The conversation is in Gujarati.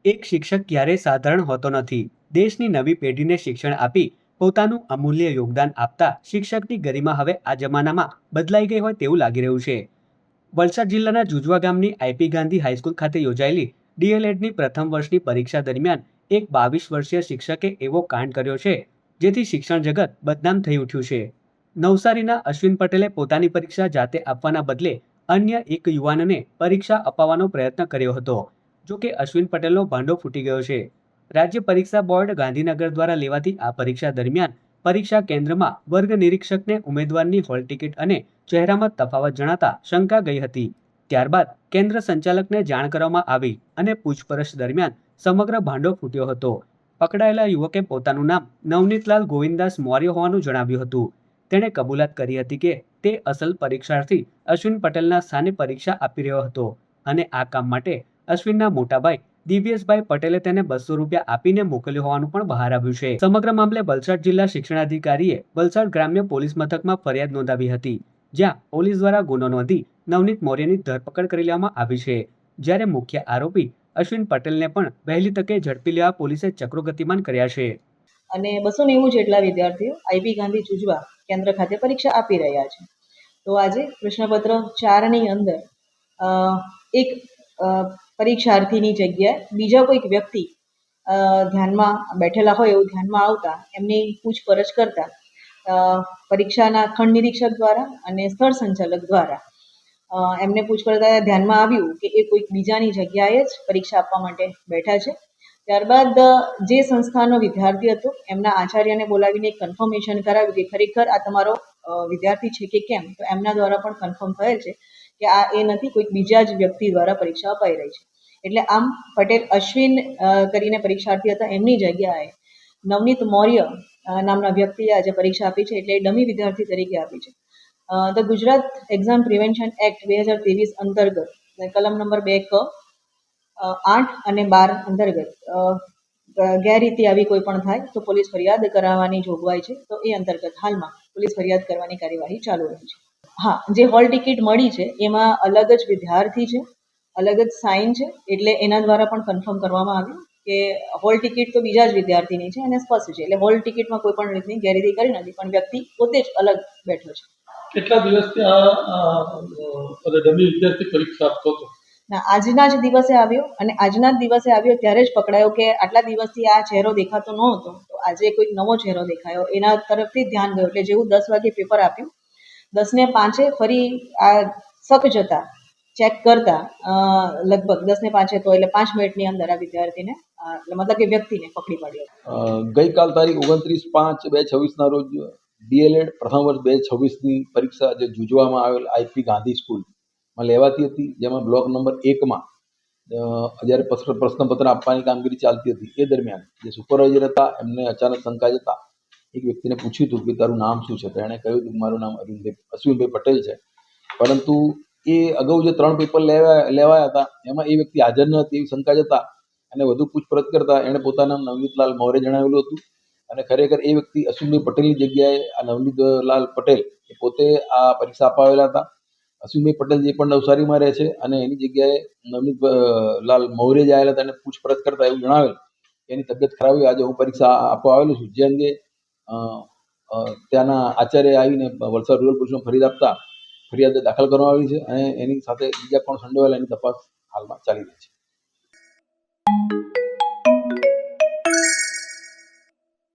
એક શિક્ષક ક્યારેય સાધારણ હોતો નથી. દેશની નવી પેઢીને શિક્ષણ આપી પોતાનું અમૂલ્ય યોગદાન આપતા શિક્ષકની ગરિમા હવે આ જમાનામાં બદલાઈ ગઈ હોય તેવું લાગી રહ્યું છે. વલસાડ જિલ્લાના જુજવા ગામની આઈપી ગાંધી હાઈસ્કૂલ ખાતે યોજાયેલી ડીએલએડની પ્રથમ વર્ષની પરીક્ષા દરમિયાન એક 22 વર્ષીય શિક્ષકે એવો કાંડ કર્યો છે જેથી શિક્ષણ જગત બદનામ થઈ ઉઠ્યું છે. નવસારીના અશ્વિન પટેલે પોતાની પરીક્ષા જાતે આપવાના બદલે અન્ય એક યુવાનને પરીક્ષા અપાવવાનો પ્રયત્ન કર્યો હતો. જો કે અશ્વિન પટેલનો ભાંડો ફૂટી ગયો છે. રાજ્ય પરીક્ષા બોર્ડ ગાંધીનગર દ્વારા લેવાતી આ પરીક્ષા દરમિયાન પરીક્ષા કેન્દ્રમાં વર્ગ નિરીક્ષકને ઉમેદવારની હોલ ટિકિટ અને ચહેરામાં તફાવત જણાતા શંકા ગઈ હતી. ત્યારબાદ કેન્દ્ર સંચાલકને જાણ કરવામાં આવી અને પૂછપરછ દરમિયાન સમગ્ર ભાંડો ફૂટ્યો હતો. પકડાયેલા યુવકે પોતાનું નામ નવનીતલાલ ગોવિંદાસ મૌર્ય હોવાનું જણાવ્યું હતું. તેણે કબૂલાત કરી હતી કે તે અસલ પરીક્ષાર્થી અશ્વિન પટેલના સ્થાને પરીક્ષા આપી રહ્યો હતો અને આ કામ માટે અશ્વિનના મોટાભાઈ દિવ્યેશભાઈ પટેલે તેને 200 રૂપિયા આપીને મોકલ્યો હોવાનું પણ બહાર આવ્યું છે. સમગ્ર મામલે વલસાડ જિલ્લા શિક્ષણાધિકારીએ વલસાડ ગ્રામ્ય પોલીસ મથકમાં ફરિયાદ નોંધાવી હતી, જ્યાં પોલીસ દ્વારા ગુનો નોંધી નવનીત મૌર્યની ધરપકડ કરી લેવામાં આવી છે. જ્યારે મુખ્ય આરોપી અશ્વિન પટેલને પણ વહેલી તકે ઝડપી લેવા પોલીસે ચક્રો ગતિમાન કર્યા છે. અને 290 જેટલા વિદ્યાર્થીઓ આઈપી ગાંધી જુજવા કેન્દ્ર ખાતે પરીક્ષા આપી રહ્યા છે. તો આજે પ્રશ્નપત્ર 4ની અંદર એક પરીક્ષાર્થીની જગ્યાએ બીજા કોઈક વ્યક્તિ ધ્યાનમાં બેઠેલા હોય એવું ધ્યાનમાં આવતા એમની પૂછપરછ કરતા પરીક્ષાના ખંડ નિરીક્ષક દ્વારા અને સ્થળ સંચાલક દ્વારા એમને પૂછ કરતા ધ્યાનમાં આવ્યું કે એ કોઈક બીજાની જગ્યાએ જ પરીક્ષા આપવા માટે બેઠા છે. ત્યારબાદ જે સંસ્થાનો વિદ્યાર્થી હતો એમના આચાર્યને બોલાવીને કન્ફર્મેશન કરાવ્યું કે ખરેખર આ તમારો વિદ્યાર્થી છે કે કેમ. તો એમના દ્વારા પણ કન્ફર્મ થયેલ છે કે આ એ નથી, કોઈક બીજા જ વ્યક્તિ દ્વારા પરીક્ષા અપાઈ રહી છે. એટલે આમ પટેલ અશ્વિન કરીને પરીક્ષાર્થી હતા, એમની જગ્યાએ નવનીત મૌર્ય નામના વ્યક્તિએ આજે પરીક્ષા આપી છે. એટલે ડમી વિદ્યાર્થી તરીકે આપી છે. The Gujarat exam prevention act 2023 અંતર્ગત કલમ નંબર 2 ક 8 અને 12 અંતર્ગત ગેરરીતિ આવી કોઈ પણ થાય તો પોલીસ ફરિયાદ કરાવવાની જોગવાઈ છે. તો એ અંતર્ગત હાલમાં પોલીસ ફરિયાદ કરવાની કાર્યવાહી ચાલુ રહી છે. હા, જે હોલ ટિકિટ મળી છે એમાં અલગ જ વિદ્યાર્થી છે, અલગ જ સાઇન છે. એટલે એના દ્વારા પણ કન્ફર્મ કરવામાં આવ્યું કે હોલ ટિકિટ તો બીજા જ વિદ્યાર્થીની છે અને સ્પષ્ટ છે. એટલે હોલ ટિકિટમાં કોઈ પણ રીતની ગેરરીતિ કરી નથી, પણ વ્યક્તિ પોતે જ અલગ બેઠો છે. કેટલા દિવસથી આ ડમી વિદ્યાર્થી પરીક્ષા આપતો હતો? ના, આજના જ દિવસે આવ્યો અને આજના જ દિવસે આવ્યો ત્યારે જ પકડાયો કે આટલા દિવસથી આ ચહેરો દેખાતો નહોતો, તો આજે કોઈક નવો ચહેરો દેખાયો. એના તરફથી ધ્યાન ગયું. એટલે જેવું 10 વાગે પેપર આપ્યું, 10:05 ફરી આ શક જતા ચેક કરતા લગભગ 10:05 તો એટલે 5 મિનિટની અંદર આ વિદ્યાર્થીને મતલબ કે વ્યક્તિને પકડી પાડ્યો. ગઈકાલ તારીખ 29/5/2026 રોજ ડીએલએડ પ્રથમ વર્ષ 2026ની પરીક્ષા જે જુજવામાં આવેલ આઈપી ગાંધી સ્કૂલમાં લેવાતી હતી, જેમાં બ્લોક નંબર 1માં જ્યારે પ્રશ્નપત્ર આપવાની કામગીરી ચાલતી હતી એ દરમિયાન જે સુપરવાઇઝર હતા એમને અચાનક શંકા જતા એક વ્યક્તિને પૂછ્યું હતું કે તારું નામ શું છે. તો એણે કહ્યું હતું કે મારું નામ અશ્વિનભાઈ પટેલ છે. પરંતુ એ અગાઉ જે 3 પેપર લેવાયા હતા એમાં એ વ્યક્તિ હાજર ન હતી એવી શંકા જતા અને વધુ પૂછપરછ કરતા એણે પોતાનું નામ નવનીતલાલ મૌર્ય જણાવેલું હતું. અને ખરેખર એ વ્યક્તિ અશ્વિનભાઈ પટેલની જગ્યાએ આ નવનીતલાલ પટેલ એ પોતે આ પરીક્ષા અપાવેલા હતા. અશ્વિનભાઈ પટેલ જે પણ નવસારીમાં રહે છે અને એની જગ્યાએ નવનીતલાલ મૌર્ય જે આવેલા હતા એને પૂછપરછ કરતા એવું જણાવેલ એની તબિયત ખરાબ હોય, આજે હું પરીક્ષા આપવા આવેલું છું. જે અંગે ત્યાંના આચાર્ય આવીને વલસાડ રૂરલ પોલીસમાં ફરિયાદ દાખલ કરવામાં આવી છે અને એની સાથે બીજા કોણ સંડોવાયેલા એની તપાસ હાલમાં ચાલી રહી છે.